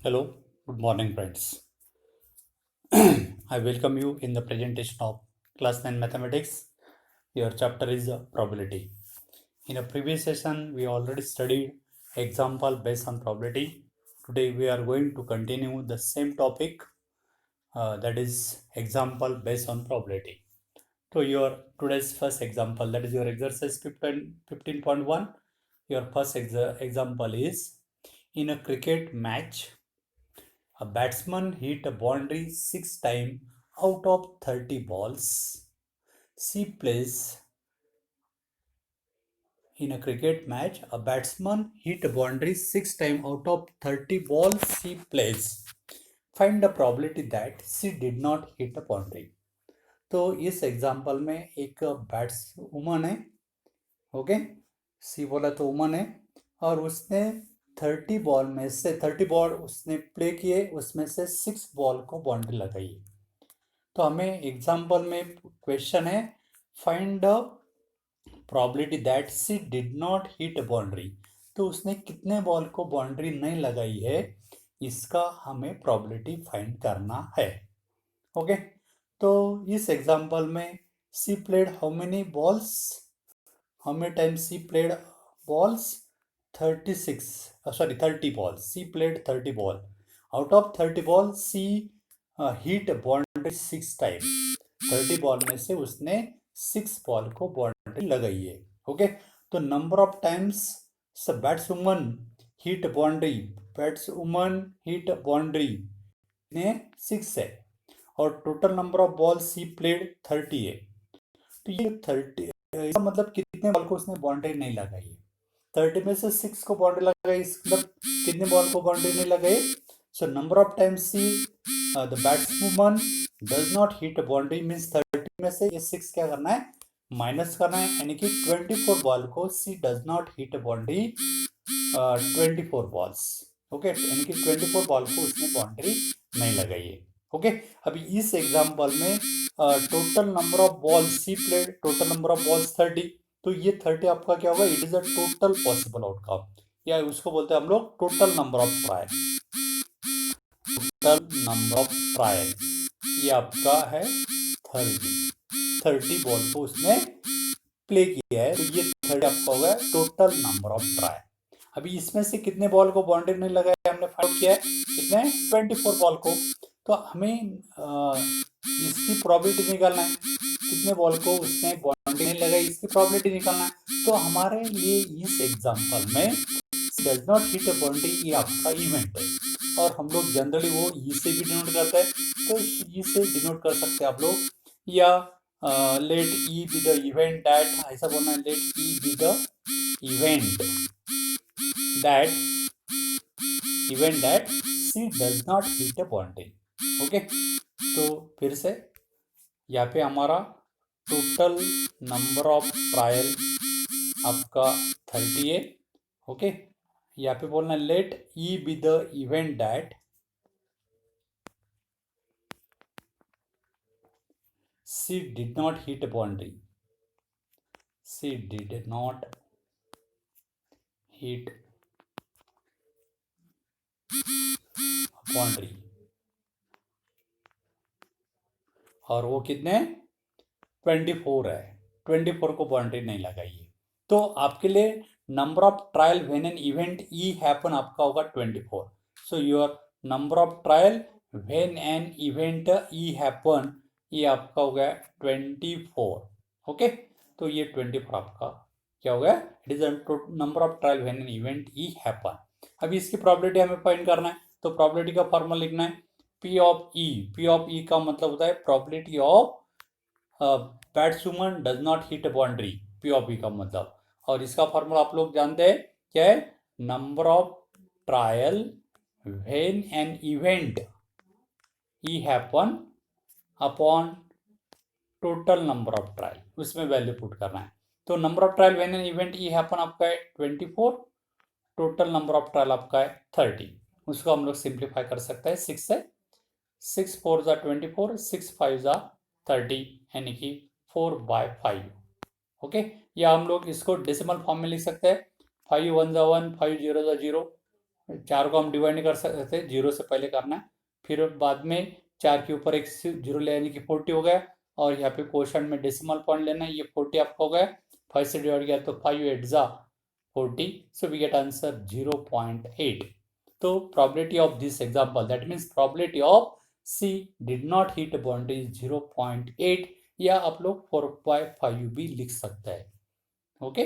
Hello, good morning, friends. I welcome you in the presentation of Class 9 Mathematics. Your chapter is Probability. In a previous session, we already studied example based on probability. Today, we are going to continue the same topic, that is example based on probability. So, your today's first example, that is your exercise 15.1. Your first example is in a cricket match. A batsman hit a boundary 6 times out of 30 balls. C plays in a cricket match. A batsman hit a boundary 6 times out of 30 balls. C plays. Find the probability that C did not hit a boundary. तो इस example में एक bats woman है, okay, सी बोला तो woman है, और उसने 30 बॉल में से 30 बॉल उसने प्ले किए, उसमें से 6 बॉल को बाउंड्री लगाई। तो हमें एग्जाम्पल में क्वेश्चन है find the probability that C did not hit boundary. तो उसने कितने बॉल को बाउंड्री नहीं लगाई है, इसका हमें प्रोबेबिलिटी फाइंड करना है। ओके, तो इस एग्जाम्पल में C played how many balls, how many times C played balls 36, sorry 30 balls, C played 30 ball, out of 30 ball C hit boundary 6 time. 30 ball में से उसने 6 बॉल को बाउंड्री लगाई है। ओके, तो number of times batswoman hit boundary, batswoman hit boundary ने 6 है, और total number of ball she played 30 है। तो ये 30 इसका मतलब कितने बॉल को उसने बाउंड्री नहीं लगाई है। 30 में से 6 को बाउंड्री लगाई, इसका मतलब कितने बॉल को बाउंड्री नहीं लगाई। सो number of times see the batsman does not hit boundary means 30 में से ये 6 क्या करना है, माइनस करना है, यानी कि 24 बॉल को she does not hit boundary 24 balls. Okay, यानी कि 24 बॉल को उसने बाउंड्री नहीं लगाई है। ओके, अभी इस एग्जांपल में total number of balls C played, total number of balls 30, तो ये 30 आपका क्या होगा, it is a total possible outcome, या उसको बोलते हैं हम लोग total number of trial. Total number of trial ये आपका है 30 बॉल को उसने प्ले किया है, तो ये 30 आपका होगा टोटल नंबर ऑफ ट्रायल। अभी इसमें से कितने बॉल को बाउंड्री नहीं लगाया हमने फाइंड किया है, कितने 24 बॉल को। तो हमें इसकी प्रोबेबिलिटी निकालना है, कितने बॉल को उसने बाउंड्री नहीं लगाई, इसकी प्रोबेबिलिटी निकालना है। तो हमारे लिए इस एग्जांपल में does not hit a boundary ये आपका इवेंट है, और हम लोग जनरली वो ई से भी डिनोट करते हैं, तो ई से डिनोट कर सकते हैं आप लोग, या let E be the event that, ऐसा बोलना है, let E be the event that she does not hit a boundary. Okay, तो फिर से यहाँ पे हमारा टोटल नंबर ऑफ ट्रायल आपका 30 है। ओके, यहाँ पे बोलना let E be the event that C did not hit a boundary, she did not hit boundary, और वो कितने 24 है, 24 को बाउंड्री नहीं लगाई है। तो आपके लिए number of trial when an event E happen आपका होगा 24। सो your number of trial when an event E happen ये आपका हो गया 24। ओके, तो ये 24 आपका क्या हो गया, it is number of trial when an event E happen. अभी इसकी प्रोबेबिलिटी हमें फाइंड करना है, तो प्रोबेबिलिटी का फॉर्मूला लिखना है P of E. P of E का मतलब होता है probability of batsman does not hit boundary, P of E का मतलब। और इसका फॉर्मूला आप लोग जानते हैं क्या है, number of trial when an event E happen upon total number of trial, उसमें वैल्यू पुट करना है। तो number of trial when an event E happen आपका है 24, टोटल नंबर ऑफ ट्रायल आपका है 30। उसको हम लोग सिंप्लीफाई कर सकते हैं 6 से, 6 4 ज़ा 24, 6 5 ज़ा 30, यानी कि 4/5। ओके, या हम लोग इसको डेसिमल फॉर्म में लिख सकते हैं, 5 1 ज़ा 1, 5 0 ज़ा 0, 4 को हम डिवाइड नहीं कर सकते, 0 से पहले करना है। फिर बाद में 4 के ऊपर एक 0 ले आने की 40 हो गया, और यहाँ पे क्वेश्चन में डेसिमल पॉइंट लेना है, ये 40 आपका हो गया। 5 से डिवाइड किया तो 5 8 जा 40, सो वी गेट आंसर 0.8। तो probability of this example, that means probability of C did not hit boundary is 0.8, या आप लोग 4/5 भी लिख सकते हैं। ओके,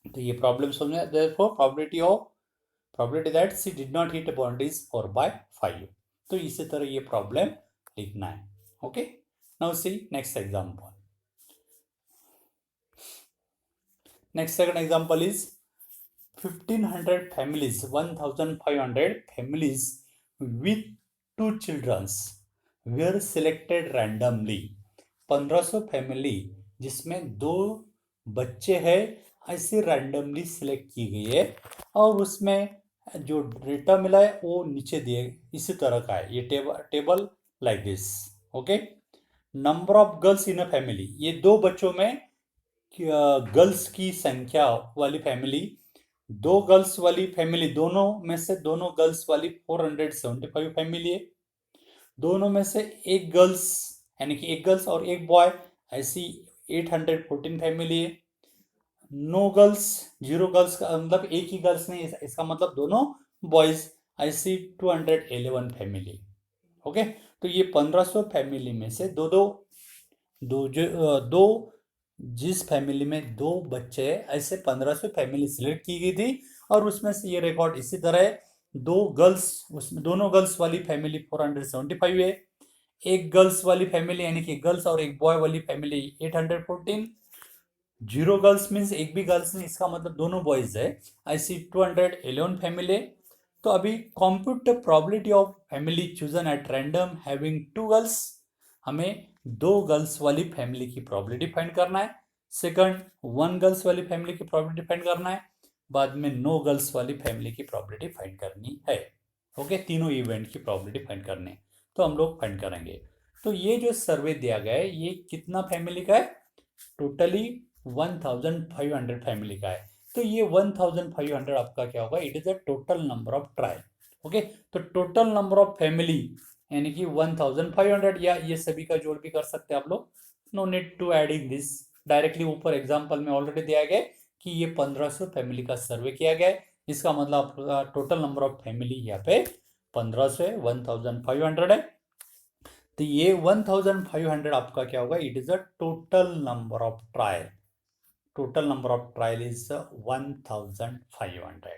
तो ये प्रॉब्लम सॉल्व है। therefore probability that C did not hit boundary is 4/5। तो इसी तरह ये प्रॉब्लम लिखना है। Okay, now see next example. Next second example is 1500 families, 1500 families with 2 children were selected randomly। 1500 family जिसमें 2 बच्चे हैं ऐसे रैंडमली सिलेक्ट की गई है, और उसमें जो डेटा मिला है वो नीचे दिए इसी तरह का है। ये table like this. Okay, number of girls in a family, ये 2 बच्चों में गर्ल्स की संख्या वाली फैमिली, 2 गर्ल्स वाली फैमिली, दोनों में से दोनों गर्ल्स वाली 475 फैमिली है। दोनों में से एक गर्ल्स यानी कि एक गर्ल्स और एक बॉय ऐसी 814 फैमिली है। नो गर्ल्स, 0 गर्ल्स का मतलब एक ही गर्ल्स नहीं, इसका मतलब दोनों बॉयज ऐसी 211 फैमिली। ओके, तो ये 1500 फैमिली में से दो जिस फैमिली में 2 बच्चे ऐसे 1500 फैमिली सिलेक्ट की गई थी, और उसमें से ये रिकॉर्ड इसी तरह है। 2 गर्ल्स, उसमें दोनों गर्ल्स वाली फैमिली 475 है। एक गर्ल्स वाली फैमिली यानी कि गर्ल्स और एक बॉय वाली फैमिली 814। 0 गर्ल्स मीन्स एक भी गर्ल्स नहीं, इसका मतलब दोनों बॉयज है, ऐसी 211 फैमिली है। तो अभी compute the probability of family chosen at random having 2 girls. हमें 2 गर्ल्स वाली फैमिली की प्रोबेबिलिटी फाइंड करना है। सेकंड, 1 गर्ल्स वाली फैमिली की प्रोबेबिलिटी फाइंड करना है। बाद में नो गर्ल्स वाली फैमिली की प्रोबेबिलिटी फाइंड करनी है। ओके, तीनों इवेंट की प्रोबेबिलिटी फाइंड करनी है, तो हम लोग फाइंड करेंगे। तो ये जो सर्वे दिया गया है ये कितना फैमिली का है? टोटली 1500 फैमिली का है। तो ये 1500 आपका क्या होगा? It is the total number of trial. Okay, तो टोटल नंबर ऑफ फैमिली यानी कि 1500, या ये सभी का जोड़ भी कर सकते हैं आप लोग। No need to adding this, directly ऊपर एग्जांपल में ऑलरेडी दिया गया है कि ये 1500 फैमिली का सर्वे किया गया है। इसका मतलब टोटल नंबर ऑफ फैमिली यहाँ पे 1500 है, 1500 है। तो ये 1500 आपका क्या होगा? It is a total number of trial. Total number of trial is 1500,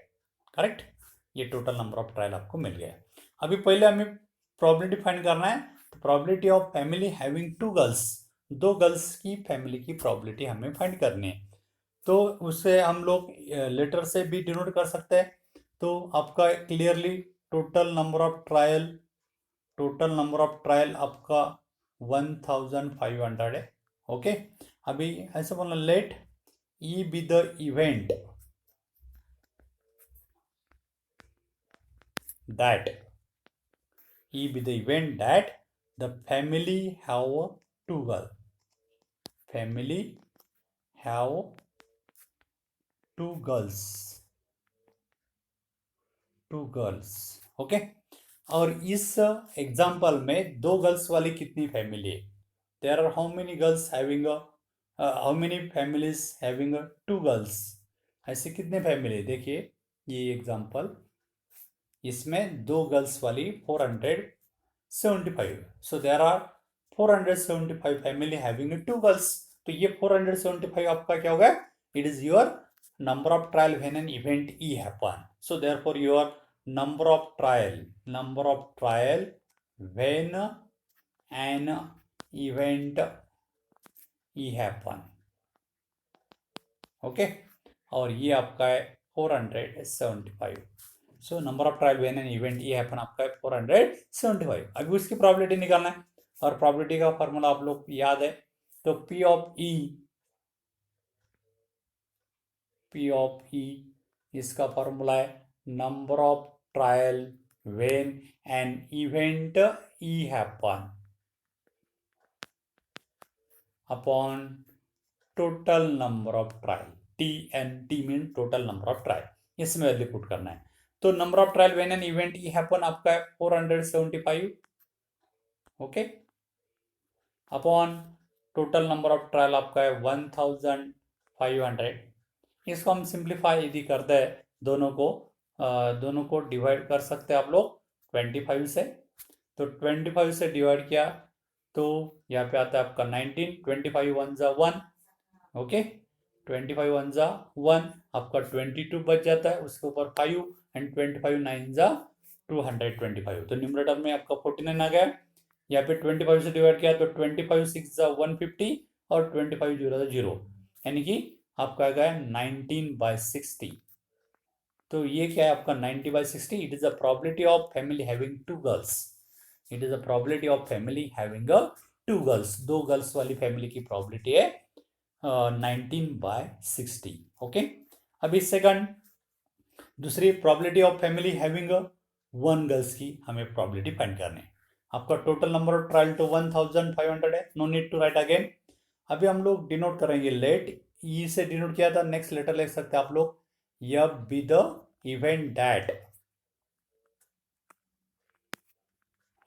correct. ये टोटल नंबर ऑफ ट्रायल आपको मिल गया। अभी पहले हमें प्रोबेबिलिटी फाइंड करना है। तो probability of family having 2 girls, 2 girls की फैमिली की प्रोबेबिलिटी हमें फाइंड करनी है। तो उसे हम लोग लेटर से भी डिनोट कर सकते हैं। तो आपका clearly total number of trial, total number of trial आपका 1500 है। ओके, अभी ऐसे बोलना, let E be the event that the family have 2 girl, family have 2 girls, 2 girls. Okay, और इस एग्जाम्पल में 2 गर्ल्स वाली कितनी फैमिली है? There are how many girls having how many families having 2 girls? ऐसे कितने फैमिली? देखिए ये एग्जाम्पल, इसमें 2 गर्ल्स वाली 475, so there are 475 family having 2 girls. तो ये 475 आपका क्या होगा? It is your number of trial when an event E happen. So therefore your number of trial when an event E happen. Okay, और ये आपका है 475। सो number of trial when an event ये हैपन आपका है 475। अभी उसकी प्रोबेबिलिटी निकालना है, और प्रोबेबिलिटी का फॉर्मूला आप लोग याद है। तो P ऑफ E इसका फॉर्मूला है number of trial when an event E happen upon total number of trial. T mean total number of trial, इसमें वैल्यू पुट करना है। तो number of trial when an event E happen आपका है 475, okay, upon total number of trial आपका है 1500। इसको हम सिंप्लीफाई यदि करते हैं दोनों को डिवाइड कर सकते हैं आप लोग 25 से। तो 25 से डिवाइड किया तो यहाँ पे आता है आपका 19, 25 वन जा 1, ओके, 25 वन जा 1, आपका 22 बच जाता है, उसके ऊपर 5 एंड 25 9 जा 225। तो न्यूमरेटर में आपका 49 आ गया। यहाँ पे 25 से डिवाइड किया तो 25 6 जा 150 और 25 जीरो जा 0, यानी कि आपका आ गया 19/60। तो ये क्या है आपका 90/60? It is a probability of family having two girls. It is a probability of family having a two girls, दो गर्ल्स वाली फैमिली की प्रोबेबिलिटी है 19/60, ओके। अभी सेकंड, दूसरी probability of family having one girls की हमें प्रोबेबिलिटी फाइंड करनी है। आपका टोटल नंबर ऑफ ट्रायल तो 1500 है, no need to write again. अभी हम लोग डिनोट करेंगे लेट, ई से डिनोट किया था, नेक्स्ट लेटर लिख सकते हैं आप लोग, यह be the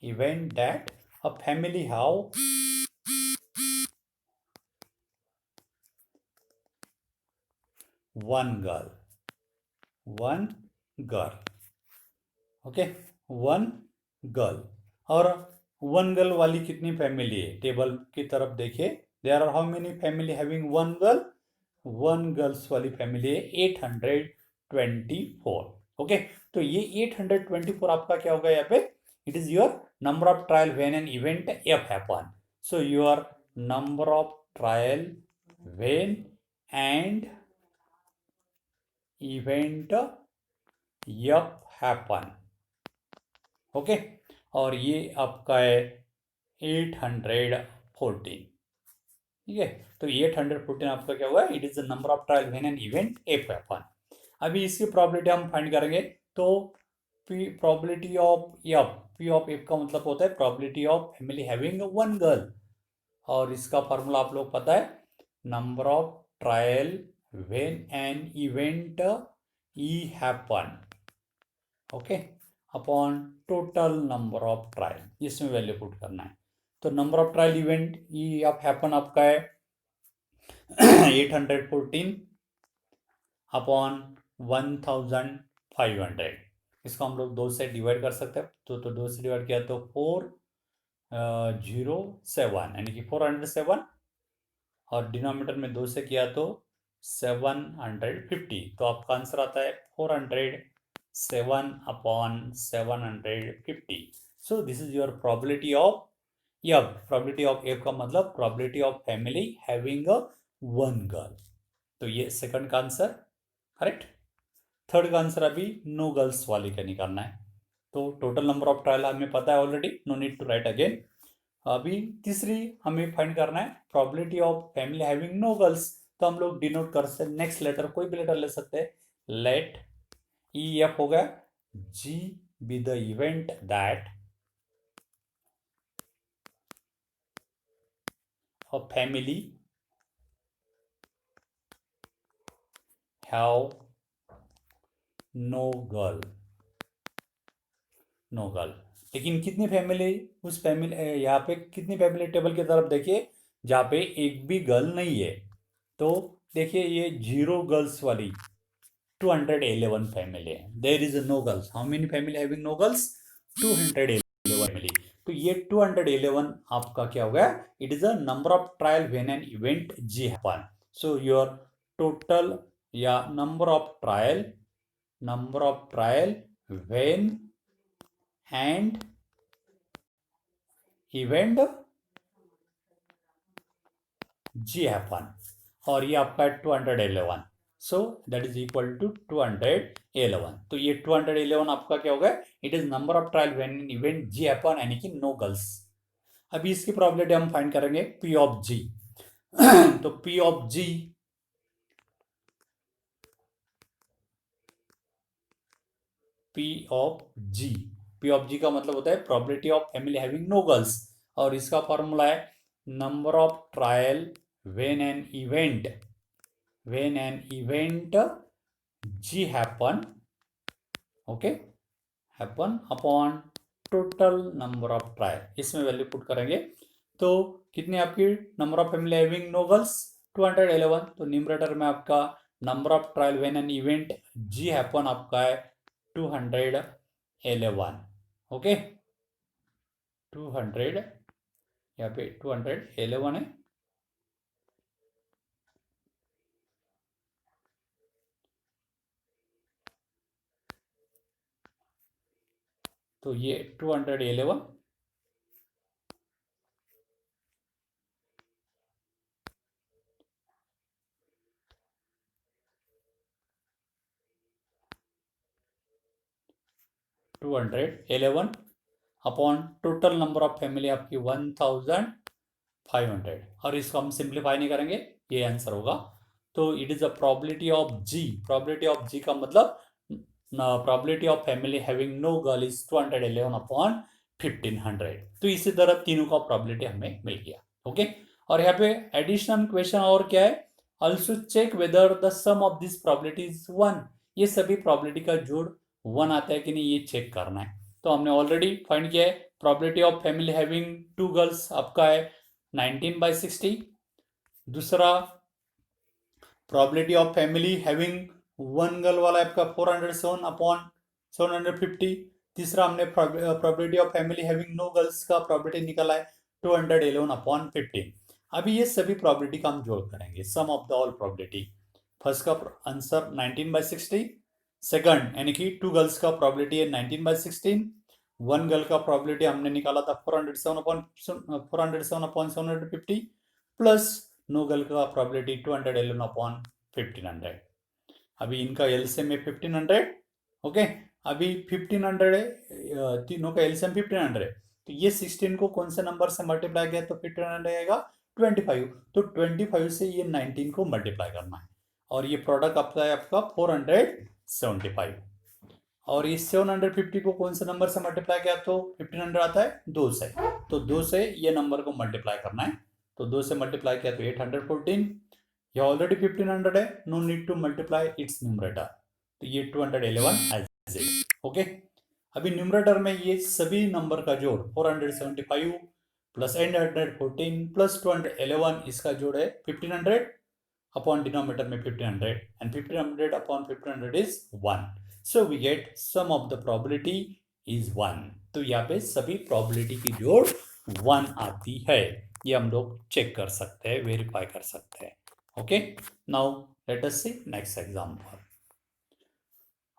event that a family have one girl, okay, one girl. और वन गर्ल वाली कितनी फैमिली है? टेबल की तरफ देखिए, there are how many family having one girl? One girls वाली फैमिली है 824, ओके। तो ये 824 आपका क्या होगा यहाँ पे? It is your number of trial when an event F happen. So your number of trial when and event F happen, okay. और ये आपका है 814, ठीक है। तो 814 आपका क्या हुआ? It is the number of trial when an event F happen. अभी इसकी प्रोबेबिलिटी हम फाइंड करेंगे। तो probability of F, P of F का मतलब होता है probability of family having one girl, और इसका फॉर्मूला आप लोग पता है, number of trial when an event E happen, okay, upon total number of trial, इसमें वैल्यू पुट करना है। तो number of trial event E of happen आपका है 814 अपॉन 1500। इसको हम लोग 2 से डिवाइड कर सकते हैं। तो 2 से डिवाइड किया तो 407, यानी कि 407, और डिनोमिनेटर में 2 से किया तो 750। तो आपका आंसर आता है 407 upon 750। So this is your probability of F. Probability of F का मतलब probability of family having a one girl. तो ये सेकंड का आंसर करेक्ट। थर्ड का आंसर अभी नो गर्ल्स वाली का निकालना है। तो टोटल नंबर ऑफ ट्रायल हमें पता है already, no need to write again. अभी तीसरी हमें फाइंड करना है probability of family having no girls. तो हम लोग डिनोट कर सकते, नेक्स्ट लेटर कोई भी लेटर ले सकते हैं, लेट ई एफ हो गया, G be the event that a family have no girl, no girl. लेकिन कितनी फैमिली, उस फैमिली, यहाँ पे कितनी फैमिली टेबल की तरफ देखिए जहाँ पे एक भी गर्ल नहीं है। तो देखिए ये 0 गर्ल्स वाली 211 फैमिली है, there is no girls. How many family having no girls? 211 family. तो ये 211 आपका क्या होगा? It is a number of trial when an event G happen. So your total या number of trial when and event G happen, और ये आपका 211। So that is equal to 211। तो ये 211 आपका क्या होगा? It is number of trial when an event G happen, यानी कि नो गर्ल्स। अभी इसकी प्रोबेबिलिटी हम फाइंड करेंगे पी ऑफ जी। तो P of G, P of G, P of G का मतलब होता है probability of family having no girls, और इसका फॉर्मूला है number of trial when an event G happen, okay, happen upon total number of trial, इसमें value put करेंगे तो कितनी आपकी number of family having no girls 211, तो न्यूमरेटर में आपका number of trial when an event G happen आपका है 211, ओके 200, यहाँ पे 211 है, तो ये 211 211 upon total number of family आपकी 1500, और इसको हम सिंप्लीफाई नहीं करेंगे, ये आंसर होगा। तो it is a probability of G, probability of G का मतलब probability of family having no girl is 211 upon 1500, तो इसी तरह तीनों का प्रोबेबिलिटी हमें मिल गया। ओके, और यहाँ पे एडिशनल क्वेश्चन और क्या है, also check whether the sum of this probability is 1, ये सभी प्रोबेबिलिटी का जोड़ 1 आता है कि नहीं, ये चेक करना है। तो हमने ऑलरेडी फाइंड किया है, probability of family having 2 girls आपका है 19/60, दूसरा probability of family having 1 girl वाला आपका 407 अपॉन 750, तीसरा हमने probability of family having no girls का प्रोबेबिलिटी निकाला है 211 अपॉन 15। अभी ये सभी प्रोबेबिलिटी का हम जोड़ करेंगे, sum of the all probability. First का आंसर 19/60, सेकंड यानी कि 2 गर्ल्स का प्रोबेबिलिटी है 19/16, 1 गर्ल का प्रोबेबिलिटी हमने निकाला था 407 अपॉन 750, प्लस नो गर्ल का प्रोबेबिलिटी 211 अपॉन 1500। अभी इनका एलसीएम है 1500, ओके, अभी 1500 है, तीनों का एलसीएम 1500 है, तो ये 16 को कौन से नंबर से मल्टीप्लाई किया तो 1500 आएगा 25, तो 25 से ये 19 को मल्टीप्लाई करना है, और ये प्रोडक्ट आपका है आपका 475, और इस 750 को कौन से नंबर से मल्टीप्लाई किया तो 1500 आता है 2 से, तो 2 से ये नंबर को मल्टीप्लाई करना है, तो 2 से मल्टीप्लाई किया तो 814, ये ऑलरेडी 1500 है, no need to multiply its numerator, तो ये 211 एज इट, ओके। अभी न्यूमरेटर में ये सभी नंबर का जोड़ 475 प्लस 814 प्लस 211, इसका जोड़ है 1500 अपॉन डिनोमिनेटर में 1500, and 1500 upon 1500 is 1, so we get sum of the probability is 1, तो यहाँ पे सभी प्रोबेबिलिटी की जोड़ 1 आती है, ये हम लोग चेक कर सकते हैं, वेरीफाई कर सकते हैं। ओके, नाउ लेट अस सी नेक्स्ट एग्जांपल।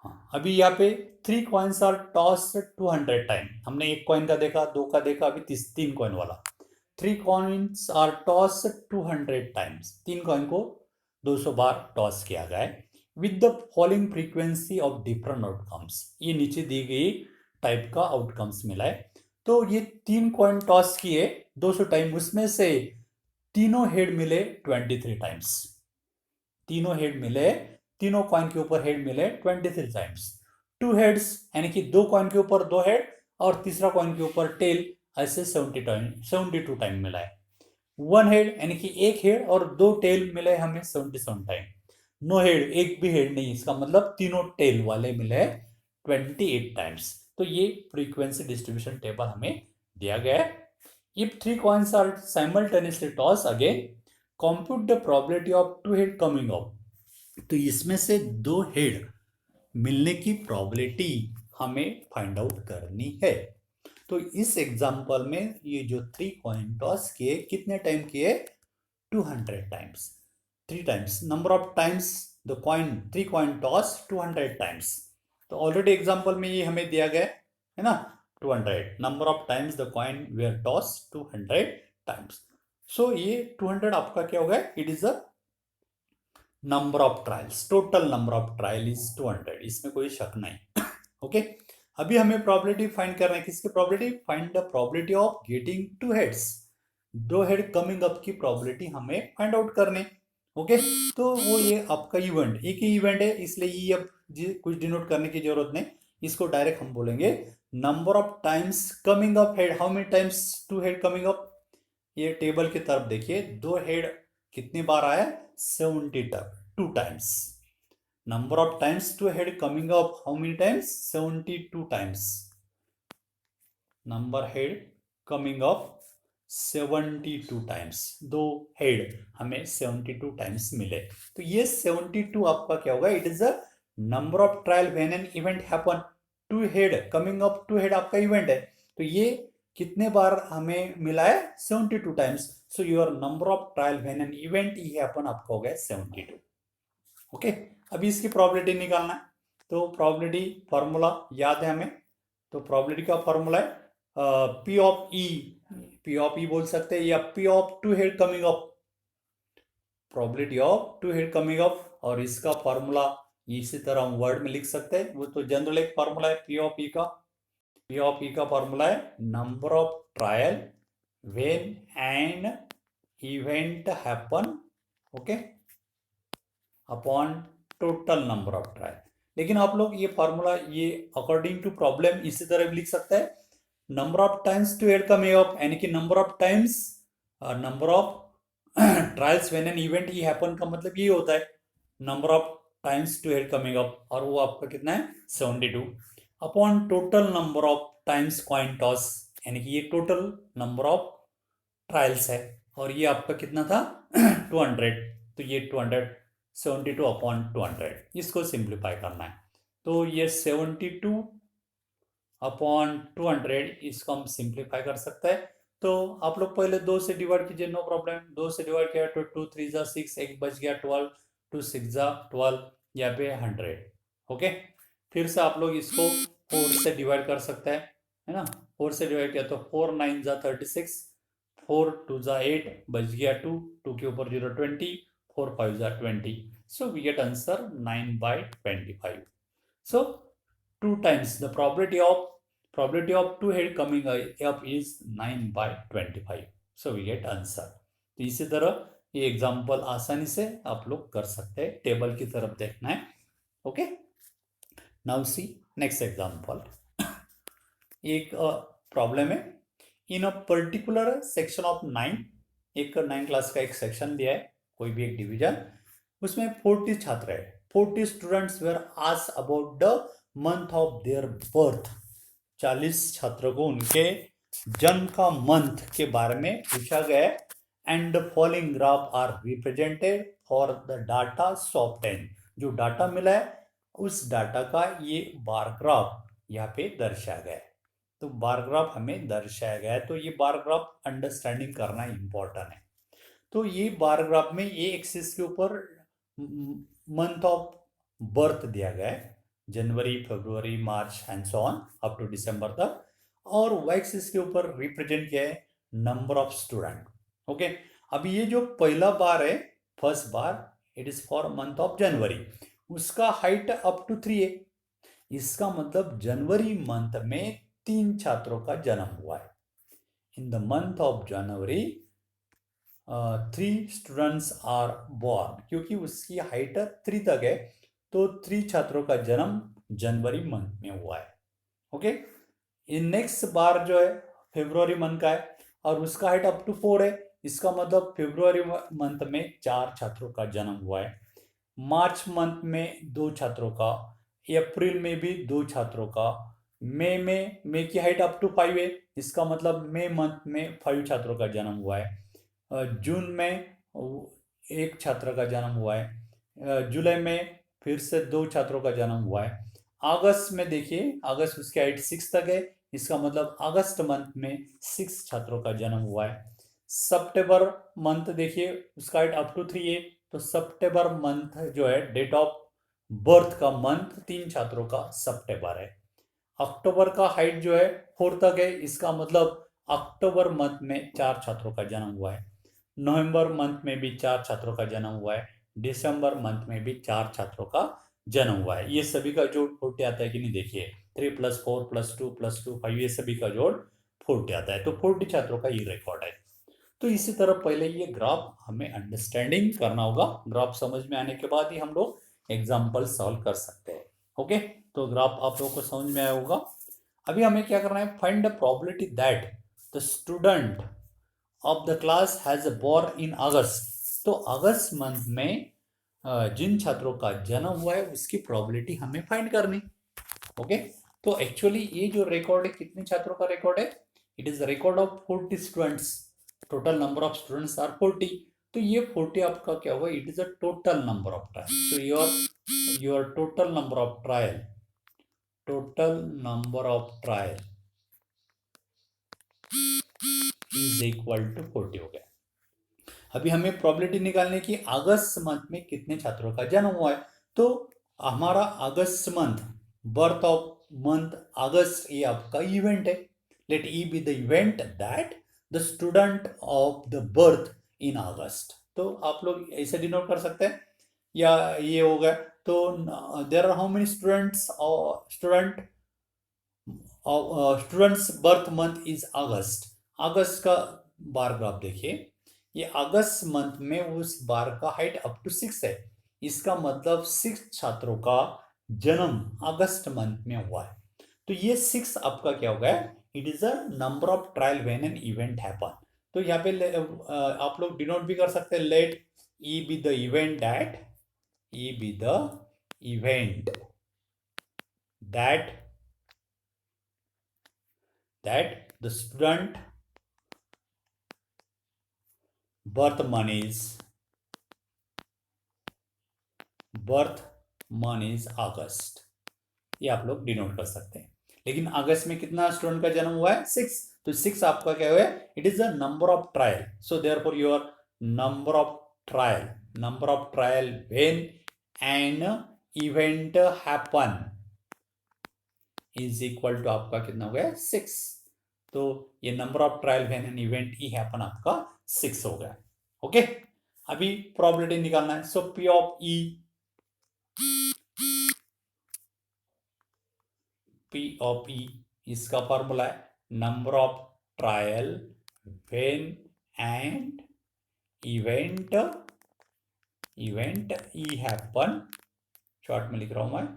हाँ, अभी यहाँ पे 3 कॉइन्स आर टॉस 200 टाइम, हमने एक कॉइन का देखा, 2 का देखा, अभी 3 कॉइन वाला। 3 coins are toss 200 times, 3 coin को 200 बार टॉस किया गया है with the following frequency of different outcomes, ये नीचे दी गई टाइप का आउटकम्स मिला है। तो ये 3 कॉइन टॉस किए 200 टाइम, उसमें से तीनों हेड मिले 23 टाइम्स, तीनों हेड मिले, तीनों कॉइन के ऊपर हेड मिले 23 टाइम्स, 2 हेड्स यानी कि 2 कॉइन के ऊपर 2 हेड, और तीसरा कॉइन के ऊपर टेल, ऐसे 72 टाइम मिला है। 1 हेड यानी कि 1 हेड और 2 टेल मिले हमें 77 टाइम, नो हेड, एक भी हेड नहीं, इसका मतलब तीनों टेल वाले मिले 28 टाइम्स, तो ये फ्रीक्वेंसी डिस्ट्रीब्यूशन टेबल हमें दिया गया है। If 3 coins are simultaneously tossed again, compute the probability of 2 head coming up. तो इसमें से 2 हेड मिलने की प्रोबेबिलिटी हमें फाइंड आउट करनी है। तो इस एग्जांपल में ये जो 3 कॉइन टॉस किए कितने टाइम किए 200 times, 3 times, number of times the coin 3 coin toss 200 times, तो ऑलरेडी एग्जांपल में ये हमें दिया गया है ना 200, number of times the coin were tossed 200 times, so ये 200 आपका क्या होगा, it is a number of trials, total number of trial is 200, इसमें कोई शक नहीं। ओके, अभी हमें प्रोबेबिलिटी फाइंड करना है, किसकी probability, find the probability of getting 2 heads, 2 head coming up की प्रोबेबिलिटी हमें फाइंड आउट करने। ओके, तो वो ये आपका इवेंट, एक ही इवेंट है, इसलिए ये अब कुछ डिनोट करने की जरूरत नहीं, इसको डायरेक्ट हम बोलेंगे number of times coming up head, how many times 2 head coming up, ये टेबल की तरफ देखिए, 2 हेड कितनी बार आया 72 times, Number of times two head coming up, how many times? 72 times. Number head coming up 72 times, दो head हमें 72 times मिले। तो ये 72 आपका क्या होगा? It is a number of trial when an event happen. Two head coming up, two head आपका event है, तो ये कितने बार हमें मिला है? 72 times. So your number of trial when an event ये हैपन आपका हो गया 72। ओके, अभी इसकी प्रोबेबिलिटी निकालना है। तो प्रोबेबिलिटी फॉर्मूला याद है हमें। तो प्रोबेबिलिटी का फॉर्मूला है P of E, P of E बोल सकते हैं, या P of two head coming up, probability of two head coming up. और इसका फॉर्मूला इसी तरह हम वर्ड में लिख सकते हैं, वो तो जनरल एक फॉर्मूला है पी ऑफ ई का। पी ऑफ ई का फॉर्मूला है number of trial when an event happen, okay, upon total number of trial. लेकिन आप लोग ये फॉर्मूला ये अकॉर्डिंग टू प्रॉब्लम इसी तरह भी लिख सकते हैं, number of times two head coming up, यानी कि number of times, number of trials when an event ये हैपन का मतलब ये होता है number of times two head coming up, और वो आपका कितना है? 72 upon total number of times coin toss, यानी कि ये टोटल नंबर ऑफ ट्रायल्स है, और ये आपका कितना था? 200। तो ये 200, 72 अपॉन 200, इसको सिंप्लीफाई करना है। तो ये 72 अपॉन 200, इसको हम सिंप्लीफाई कर सकते हैं। तो आप लोग पहले 2 से डिवाइड कीजिए, नो प्रॉब्लम। 2 से डिवाइड किया तो 2 3 जा 6, एक बच गया 12, 2 6 जा 12, यहाँ पे 100। ओके, फिर से आप लोग इसको 4 से डिवाइड कर सकते हैं, है ना। 4 से डिवाइड किया तो 4 9 जा 36, 4 2 जा 8, बच गया 2, 2 के ऊपर 0 20, 4 5 जा 20। So we get answer 9/25। So 2 times the probability of two head coming up is 9/25। so we get answer। तो इसी तरह ये एग्जांपल आसानी से आप लोग कर सकते हैं, टेबल की तरफ देखना है। Okay, now see next example. एक प्रॉब्लम है, इन अ पर्टिकुलर सेक्शन ऑफ 9, एक 9 क्लास का एक सेक्शन दिया है, कोई भी एक डिवीजन, उसमें 40 छात्र है। 40 students were asked about the month of their birth. 40 छात्रों को उनके जन्म का मंथ के बारे में पूछा गया, and the following graph are represented for the data soften. जो डाटा मिला है उस डाटा का ये बार ग्राफ यहाँ पे दर्शाया गया है। तो बार ग्राफ हमें दर्शाया गया है, तो ये बार ग्राफ अंडरस्टैंडिंग करना इंपॉर्टेंट है। तो ये बार ग्राफ में ये एक्सिस के ऊपर मंथ ऑफ बर्थ दिया गया है, जनवरी फरवरी मार्च and so on up to दिसंबर तक, और वाई एक्सिस के ऊपर रिप्रेजेंट किया है नंबर ऑफ स्टूडेंट। ओके, अभी ये जो पहला बार है, first bar, it is for month of जनवरी, उसका हाइट अप टू 3 है। इसका मतलब जनवरी मंथ में 3 छात्रों का जन्म हुआ है। In the month of January 3 students are born, क्योंकि उसकी हाइट 3 तक है, तो 3 छात्रों का जन्म जनवरी मंथ में हुआ है। ओके, इन नेक्स्ट बार जो है फरवरी मंथ का है, और उसका हाइट अप टू 4 है। इसका मतलब फरवरी मंथ में 4 छात्रों का जन्म हुआ है। मार्च मंथ में 2 छात्रों का, अप्रैल में भी 2 छात्रों का, मई की हाइट अप टू 5 है। इसका मतलब मई मंथ में 5 छात्रों का जन्म हुआ है। जून में 1 छात्र का जन्म हुआ है। जुलाई में फिर से 2 छात्रों का जन्म हुआ है। अगस्त में देखिए, अगस्त उसकी हाइट 6 तक है। इसका मतलब अगस्त मंथ में 6 छात्रों का जन्म हुआ है। सितंबर मंथ देखिए, उसका हाइट अप टू 3 है, तो सितंबर मंथ जो है डेट ऑफ बर्थ का मंथ 3 छात्रों का सितंबर है। अक्टूबर का हाइट जो है 4 तक है। इसका मतलब अक्टूबर मंथ में 4 छात्रों का जन्म हुआ है। नवंबर मंथ में भी 4 छात्रों का जन्म हुआ है। दिसंबर मंथ में भी 4 छात्रों का जन्म हुआ है। ये सभी का जोड़ 40 आता है कि नहीं, देखिए 3 + 4 + 2 + 2 5, ये सभी का जोड़ 40 आता है। तो 40 छात्रों का ये रिकॉर्ड है। तो इसी तरह पहले ये ग्राफ हमें अंडरस्टैंडिंग करना होगा। ग्राफ समझ में आने के बाद ही हम लोग एग्जाम्पल सॉल्व कर सकते हैं। ओके, तो ग्राफ आप लोगों को समझ में आया होगा। अभी हमें क्या करना है, find the probability that the student of the class has born in August. तो अगस्त मंथ में जिन छात्रों का जन्म हुआ है उसकी प्रोबेबिलिटी हमें फाइंड करनी। ओके, तो एक्चुअली ये जो रिकॉर्ड है कितने छात्रों का रिकॉर्ड है? It is record of 40 students. Total number of students are 40। तो ये 40 आपका क्या हुआ? It is a total number of trial. So your total number of trial, total number of trial is equal to 40 हो गया। अभी हमें प्रोबेबिलिटी निकालने की अगस्त मंथ में कितने छात्रों का जन्म हुआ है। तो हमारा अगस्त month, birth of month August, ये आपका इवेंट है। Let E be the event that the student of the birth in August. तो आप लोग ऐसे डिनोट कर सकते हैं, या ये हो गया। तो there are how many students, students birth month is August. अगस्त का बार ग्राफ देखिए, ये अगस्त मंथ में उस बार का हाइट अप टू 6 है। इसका मतलब 6 छात्रों का जन्म अगस्त मंथ में हुआ है। तो ये 6 आपका क्या हो गया? It is a number of trial when an event happen. तो यहाँ पे आप लोग डिनोट भी कर सकते हैं, let E be the event that, E be the event that the student birth month is August. ये आप लोग डिनोट कर सकते हैं। लेकिन अगस्त में कितना स्टूडेंट का जन्म हुआ है? 6। तो 6 आपका क्या हुआ है? It is the number of trial. So therefore your number of trial when an event happen is equal to आपका कितना हो गया? 6। तो ये number of trial when an event E happen आपका 6 हो गया। ओके, अभी प्रोबेबिलिटी निकालना है। सो पी ऑफ ई, इसका फॉर्मूला है number of trial when and event E happen, short में लिख रहा हूं मैं,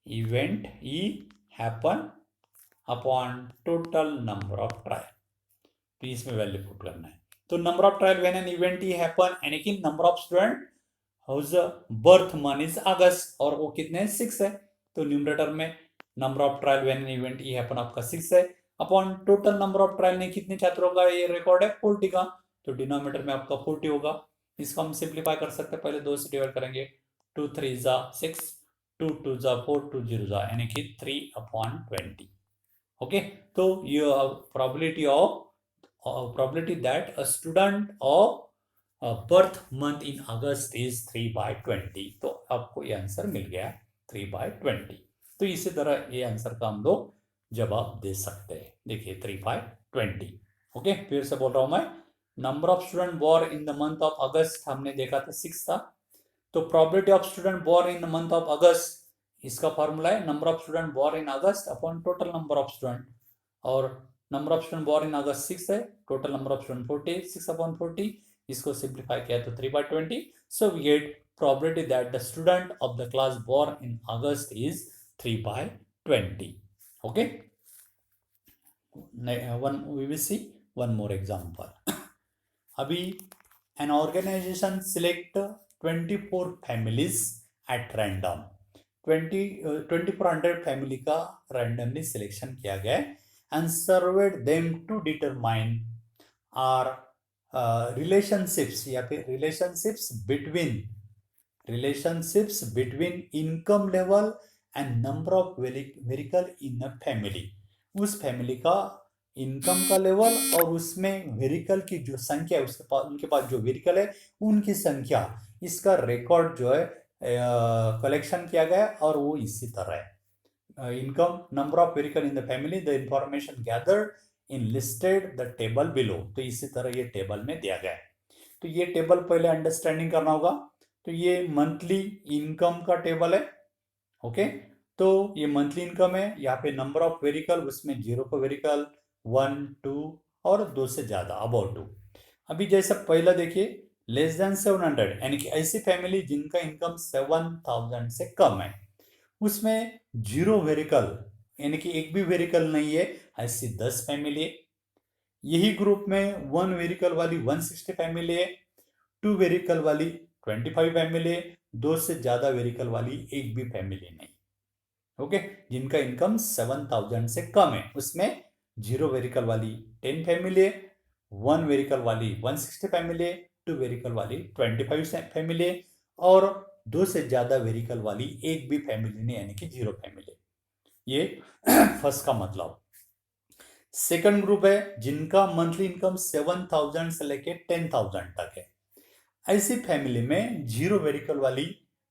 event E happen upon total number of trial. तो इसमें वैल्यू पुट करना है। तो number of trial when an event E happen, यानी कि number of student whose birth month is August, और वो कितने? 6 है। तो न्यूमरेटर में number of trial when an event E happen आपका 6 है, upon total number of trial ने कितने छात्रों का ये रिकॉर्ड है? 40 का। तो डिनोमिनेटर में आपका 40 होगा। इसको हम सिंप्लीफाई कर सकते हैं, पहले 2 से डिवाइड करेंगे। 2 3 जा 6, 2 2 जा 4, 2 0 जा, यानी कि 3/20। ओके, तो ये probability that a student of birth month in August is 3/20। तो आपको ये आंसर मिल गया 3/20। तो इसी तरह ये आंसर का हम लोग जवाब दे सकते हैं। देखिए 3/20। ओके, फिर से बोल रहा हूं मैं, number of student born in the month of August हमने देखा था 6 था। तो probability of student born in the month of August, इसका फॉर्मूला है number of student born in August upon total number of student. और number of student born in August 6 है, total number of student 40, 6/40। इसको simplify किया तो 3/20। So we get probability that the student of the class born in August is 3/20। Okay, we will see one more example. अभी an organization select 24 families at random। 2400 family का randomly selection किया गया and surveyed them to determine are relationships, या फिर relationships between income level and number of vehicle in a family। उस family का income का level और उसमें व्हीकल की जो संख्या है, उसके पास, उनके पास जो व्हीकल है उनकी संख्या, इसका रिकॉर्ड जो है कलेक्शन किया गया। और वो इसी तरह है, income, number of vehicle in the family, the information gathered in listed the table below. तो इसी तरह ये टेबल में दिया गया है। तो ये टेबल पहले अंडरस्टैंडिंग करना होगा। तो ये मंथली इनकम का टेबल है। ओके, तो ये मंथली इनकम है। यहाँ पे नंबर ऑफ व्हीकल, उसमें 0 को व्हीकल, 1 2 और 2 से ज्यादा, अबाउट 2। अभी जैसा पहला देखिए, लेस देन 700, यानी कि ऐसी फैमिली जिनका इनकम 7000 से कम है, उसमें 0 व्हीकल, यानी कि एक भी व्हीकल नहीं है, ऐसी 10 फैमिली है। यही ग्रुप में 1 व्हीकल वाली 160 फैमिली है, 2 व्हीकल वाली 25 फैमिली, 2 से ज्यादा व्हीकल वाली एक भी फैमिली नहीं। ओके, जिनका इनकम 7,000 से कम है उसमें 0 व्हीकल वाली 10 फैमिली है, 1 व्हीकल वाली 160 फैमिली है, 2 व्हीकल वाली 25 फैमिली है, और 2 से ज्यादा व्हीकल वाली एक भी फैमिली नहीं, यानी कि 0 फैमिली। ये फर्स्ट का मतलब। सेकंड ग्रुप है जिनका मंथली इनकम 7,000 से लेके 10,000 तक है। ऐसी फैमिली में 0 व्हीकल वाली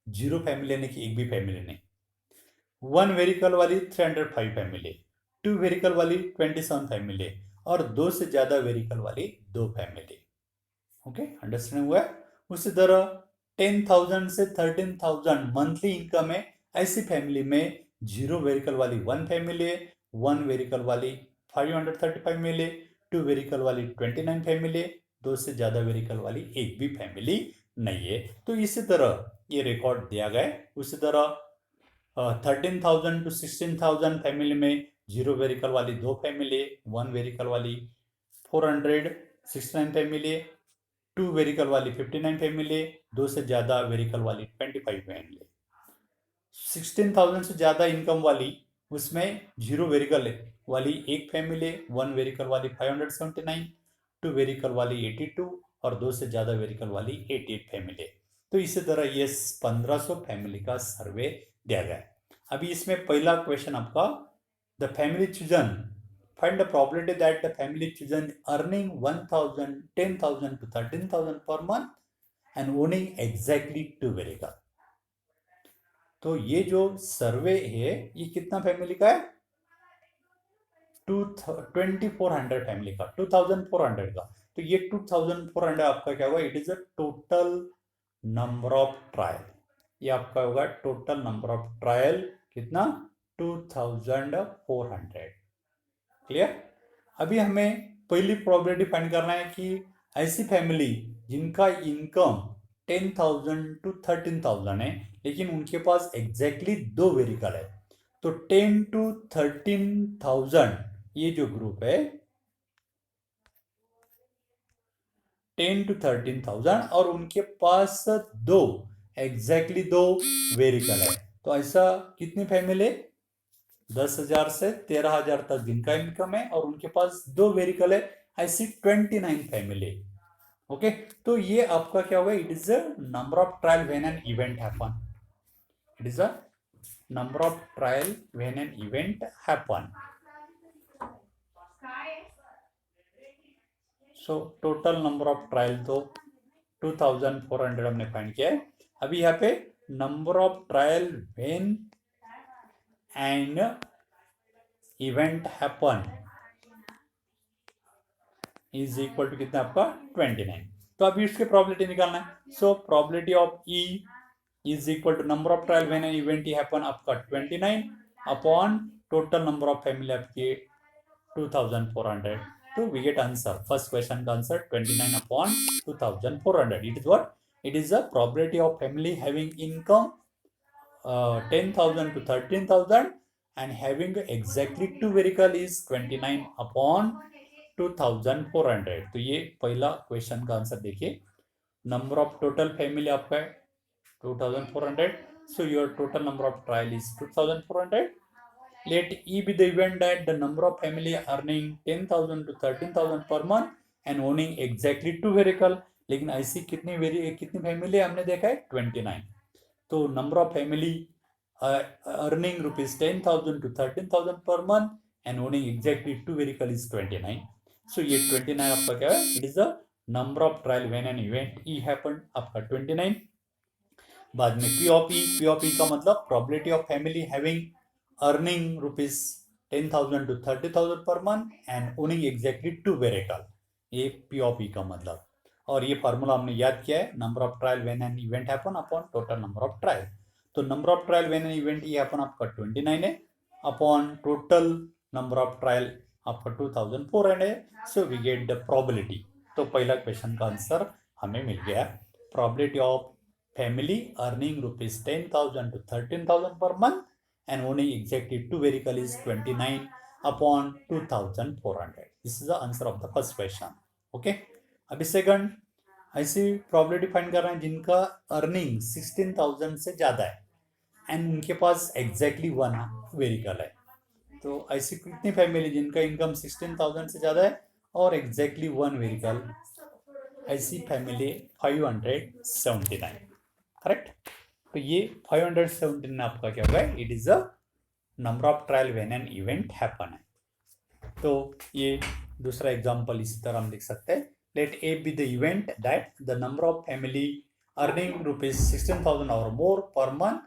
0 फैमिली, यानी कि एक भी फैमिली नहीं, 1 व्हीकल वाली 305 फैमिली, 2 व्हीकल वाली 27 फैमिली, और 2 से ज्यादा व्हीकल वाली 2 फैमिली। ओके, अंडरस्टैंड हुआ? उसी तरह 10,000 से 13,000 मंथली इनकम है, ऐसी फैमिली में 0 व्हीकल वाली 1 फैमिली है, 1 व्हीकल वाली 535 फैमिली, 2 व्हीकल वाली 29 फैमिली, 2 से ज्यादा व्हीकल वाली एक भी फैमिली नहीं है। तो इसी तरह ये रिकॉर्ड दिया गया है। उसी तरह 13,000 टू 16,000 फैमिली में 0 व्हीकल वाली 2 फैमिली, 1 व्हीकल वाली 469 फैमिली, 2 व्हीकल वाली 59 फैमिली, 2 से ज्यादा व्हीकल वाली 25 फैमिली। 16,000 से ज्यादा इनकम वाली उसमें 0 व्हीकल वाली एक फैमिली, 1 व्हीकल वाली 579, 2 व्हीकल वाली 82, और 2 से ज्यादा व्हीकल वाली 88 फैमिली। तो इसी तरह ये 1500 फैमिली का सर्वे दिया गया है। अभी इसमें पहला क्वेश्चन आपका, the family chosen, find the probability that the family chosen earning 1,000, 10,000 to 13,000 पर month and owning exactly 2 vehicle. तो ये जो सर्वे है ये कितना फैमिली का है? 2400 फैमिली का, 2400 का। तो ये 2400 आपका क्या होगा? It is a total number of trial. ये आपका होगा टोटल नंबर ऑफ ट्रायल कितना? 2400। क्लियर? अभी हमें पहली प्रोबेबिलिटी फाइंड करना है कि ऐसी फैमिली जिनका इनकम 10,000 टू 13,000 है, लेकिन उनके पास एग्जैक्टली 2 व्हीकल है। तो 10 टू 13,000 ये जो ग्रुप है 10 टू 13,000, और उनके पास एग्जैक्टली दो व्हीकल है। तो ऐसा कितनी फैमिली? 10,000 से 13,000 तक जिनका इनकम है और उनके पास 2 व्हीकल है, ऐसी 29 फैमिली। ओके, तो ये आपका क्या होगा? It is a number of trial when an event happen. It is a number of trial when an event happen. So total number of trial तो 2400 हमने फाइंड किया है। अभी यहाँ पे number of trial when an event happen is equal to कितना आपका? 29। तो अभी इसके प्रोबेबिलिटी निकालना है। So probability of E is equal to number of trial when an event happen आपका 29 upon total number of family आपकी 2400. So we get answer. First question का answer 29 upon 2400. It is what? It is the probability of family having income 10,000 to 13,000 and having exactly 2 vehicle is 29 upon 2400. तो ये पहला question का answer देखिए। Number of total family आपका है 2400. So your total number of trial is 2400. Let E be the event that the number of family earning 10,000 to 13,000 per month and owning exactly 2 vehicle. लेकिन ऐसी कितनी family हमने देखा है? 29। तो number of family earning rupees 10,000 to 13,000 पर month and owning exactly 2 vehicle is 29। सो ये 29 आपका क्या है? It is the number of trial when an event E happened आपका 29। बाद में पी ऑफ ई का मतलब probability of family having earning rupees 10,000 to 30,000 पर month and owning exactly 2 vehicle. ये पी ऑफ ई का मतलब। और ये फार्मूला हमने याद किया है, number of trial when an event happen upon total number of trial. तो number of trial when an event E happen आपका 29 है upon total number of trial आपका 2400 है। So we get the probability. तो पहला क्वेश्चन का answer हमें मिल गया। Probability of family earning rupees 10,000 to 13,000 per month and owning exactly 2 vehicle is 29 upon 2400. This is the answer of the first question. Okay. अभी second, ऐसी probability find कर रहे हैं जिनका अर्निंग 16,000 से ज़्यादा है एंड उनके पास एग्जैक्टली वन व्हीकल है। तो ऐसी कितनी फैमिली जिनका इनकम 16,000 से ज़्यादा है और एग्जैक्टली वन व्हीकल, ऐसी फैमिली 579, करेक्ट। तो ये 579 आपका क्या होगा, it is a number of trial when an event happen है। तो ये दूसरा एग्जांपल इसी तरह हम लिख सकते हैं, let A be the event that the number of family earning rupees 16,000 और more per month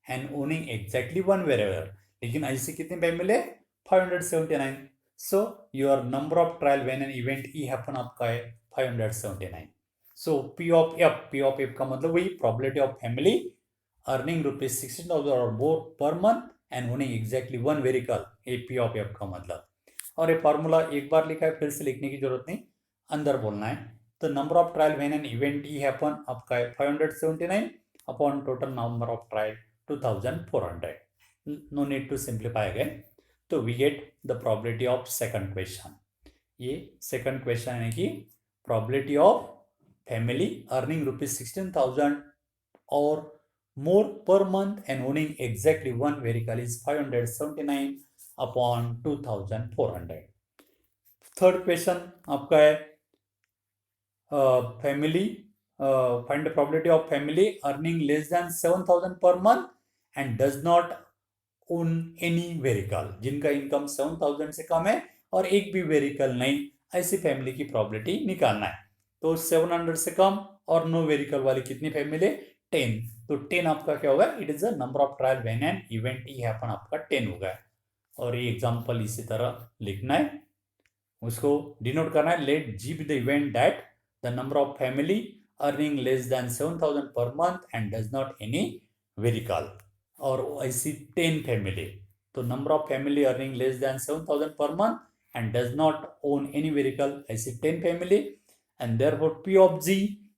and owning exactly one variable. लेकिन ऐसी कितनी फैमिली है, 579। So your number of trial when an event E happen आपका है 579। सो P of F का मतलब वही probability of family earning rupees 16,000 और more per month and owning exactly one vehicle, ये P ऑफ F का मतलब। और ये फार्मूला एक बार लिखा है, फिर से लिखने की जरूरत नहीं, अंदर बोलना है। तो number of trial when an event E happen आपका है 579 upon total number of trial 2400। No need to simplify again. तो we get the probability of second question. ये सेकंड क्वेश्चन है कि probability of family earning rupees 16,000 और more per month and owning exactly one vehicle is 579 upon 2400। Third question आपका है family find the probability of family earning less than 7,000 per month and does not own any vehicle, जिनका income 7,000 से कम है और एक भी vehicle नहीं, ऐसी फैमिली की प्रोबेबिलिटी निकालना है। तो 700 से कम और नो व्हीकल वाली कितनी फैमिली, 10। तो 10 आपका क्या होगा, it is the number of trial when an event E happen आपका 10 होगा। और ये एग्जांपल इसी तरह लिखना है, उसको डिनोट करना है, let G be the event that the number of family earning less than 7,000 per month and does not any vehicle. और ऐसी 10 फैमिली, तो number of family earning less than 7,000 per month and does not own any vehicle, ऐसी 10 family. And therefore P of G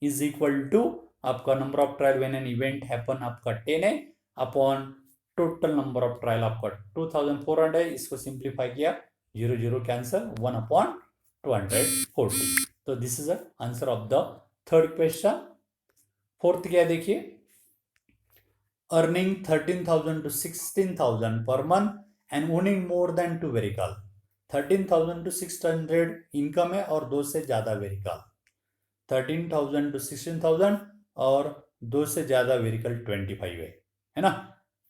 is equal to आपका number of trial when an event happen आपका 10 है upon total number of trial आपका 2400 है। इसको simplify किया, 0 0 cancel, 1 upon 240। तो this is the answer of the third question. Fourth क्या देखिए, earning 13,000 to 16,000 per month and owning more than 2 vehicle. 13,000 to 600 income है और 2 से ज्यादा व्हीकल, 13,000 to 16,000 और 2 से ज्यादा व्हीकल 25 है ना।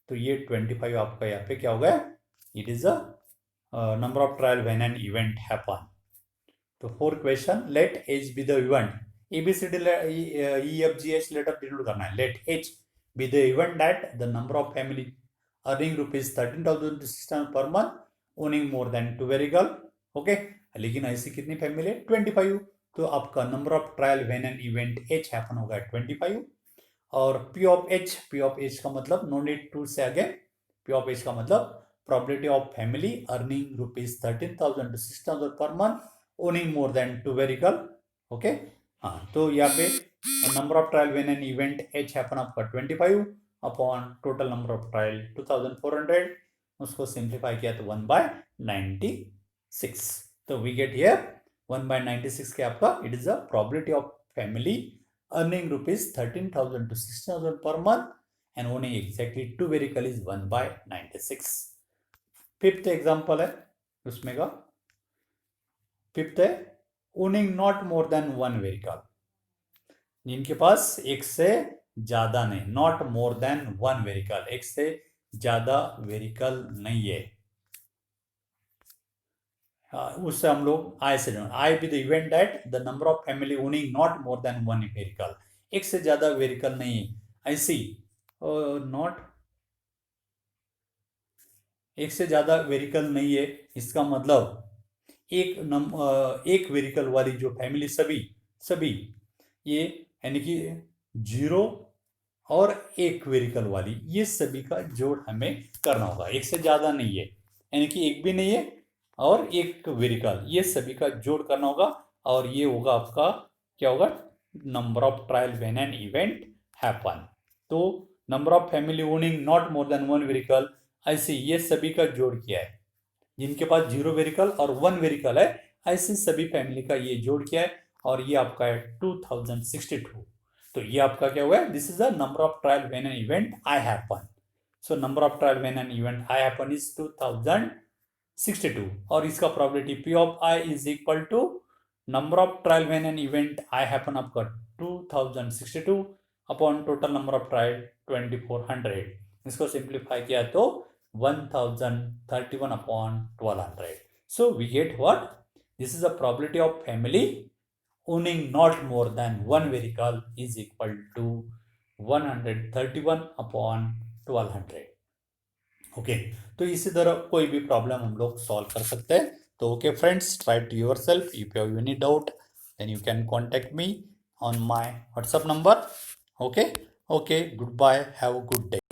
तो ये 25 आपका यहाँ पे क्या होगा, it is a number of trial when an event happen. तो fourth question, let H be the event, ABCD EFGH letter denote करना है, let H be the event that the number of family earning rupees 13,000 to 16,000 per month owning more than 2 vehicle. Okay, लेकिन ऐसी कितनी family है, 25। तो आपका number of trial when an event H happen होगा 25। और P ऑफ H का मतलब नो नीड टू से आगे, P ऑफ H का मतलब probability of family earning rupees 13,000 to 16,000 per month owning more than 2 vehicle. Okay, हाँ, तो यहाँ पे number of trial when an event H happen आपका 25 upon total number of trial 2400, उसको सिंप्लीफाई किया तो 1/96। तो वी गेट हियर 1/96 के आपका it is the probability of family earning rupees 13,000 to 16,000 per month and owning exactly 2 vehicle is 1/96। Fifth example है उसमें का, फिफ्थ है owning not more than 1 vehicle, जिनके पास एक से ज्यादा नहीं, नॉट मोर देन 1 व्हीकल, एक से ज्यादा व्हीकल नहीं है। उससे हम लोग आई से I be the event that the number of family owning not more than 1 vehicle, एक से ज्यादा व्हीकल नहीं है ऐसी, नॉट एक से ज्यादा व्हीकल नहीं है, इसका मतलब एक व्हीकल वाली जो फैमिली सभी ये यानी कि 0 और एक व्हीकल वाली, ये सभी का जोड़ हमें करना होगा, एक से ज्यादा नहीं है यानी कि एक भी नहीं है और एक व्हीकल, ये सभी का जोड़ करना होगा। और ये होगा आपका क्या होगा, number of trial when an event happen. तो number of family owning not more than 1 vehicle, ऐसे ये सभी का जोड़ किया है, जिनके पास 0 व्हीकल और 1 व्हीकल है, ऐसे सभी फैमिली का ये जोड़ किया है और ये आपका है 2062। तो ये आपका क्या हुआ है, this is the number of trial when an event I happen. So number of trial when an event I happen is 2062 और इसका probability P of I is equal to number of trial when an event I happen आपका 2062 upon total number of trial 2400। इसको simplify किया तो 1031 upon 1200. So we get what? This is the probability of family owning not more than one vehicle is equal to 131 upon 1200. Okay, तो इसी तरह कोई भी problem हम लोग सॉल्व कर सकते हैं। तो okay friends, try to yourself. If you have any doubt then you can contact me on my WhatsApp number. Okay, okay, good bye, have a good day.